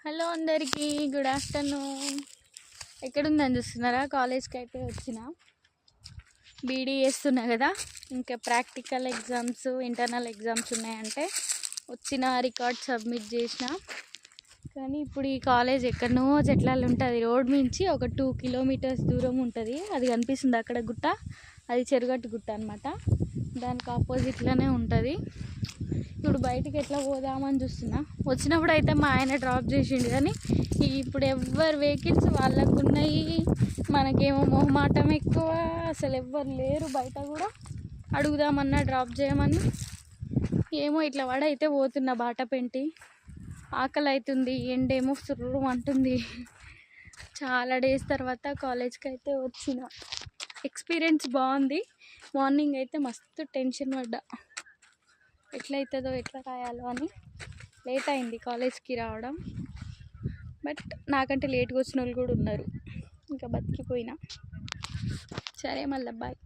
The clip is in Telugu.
హలో అందరికీ, గుడ్ ఆఫ్టర్నూన్. ఎక్కడుందని చూస్తున్నారా? కాలేజ్కి అయితే వచ్చిన బీడీ చేస్తున్నా కదా. ఇంకా ప్రాక్టికల్ ఎగ్జామ్స్, ఇంటర్నల్ ఎగ్జామ్స్ ఉన్నాయంటే వచ్చిన రికార్డ్ సబ్మిట్ చేసిన. కానీ ఇప్పుడు ఈ కాలేజ్ ఎక్కడనో చెట్లాలు ఉంటుంది. రోడ్ నుంచి ఒక 2 కిలోమీటర్స్ దూరం ఉంటుంది. అది కనిపిస్తుంది అక్కడ గుట్ట, అది చెరుగట్టు గుట్ట అనమాట. దానికి ఆపోజిట్లోనే ఉంటుంది. ఇప్పుడు బయటికి ఎట్లా పోదామని చూస్తున్నా. వచ్చినప్పుడు అయితే మా ఆయన డ్రాప్ చేసిండు, కానీ ఇప్పుడు ఎవ్వరు వెహికల్స్ వాళ్ళకు ఉన్నాయి. మనకేమో మొహమాటం ఎక్కువ, అసలు ఎవ్వరు లేరు బయట కూడా అడుగుదామన్నా డ్రాప్ చేయమని. ఏమో ఇట్లా అయితే పోతున్నా బాట పెంటి. ఆకలి అవుతుంది, ఎండేమో సుర్రు అంటుంది. చాలా డేస్ తర్వాత కాలేజ్కి అయితే వచ్చిన. ఎక్స్పీరియన్స్ బాగుంది. మార్నింగ్ అయితే మస్తు టెన్షన్ పడ్డా, ఎట్లయితుందో ఎట్లా రాయాలో అని. లేట్ అయింది కాలేజ్కి రావడం, బట్ నాకంటే లేట్గా వచ్చిన వాళ్ళు కూడా ఉన్నారు. ఇంకా బతికిపోయినా. సరే, మళ్ళీ బాయ్.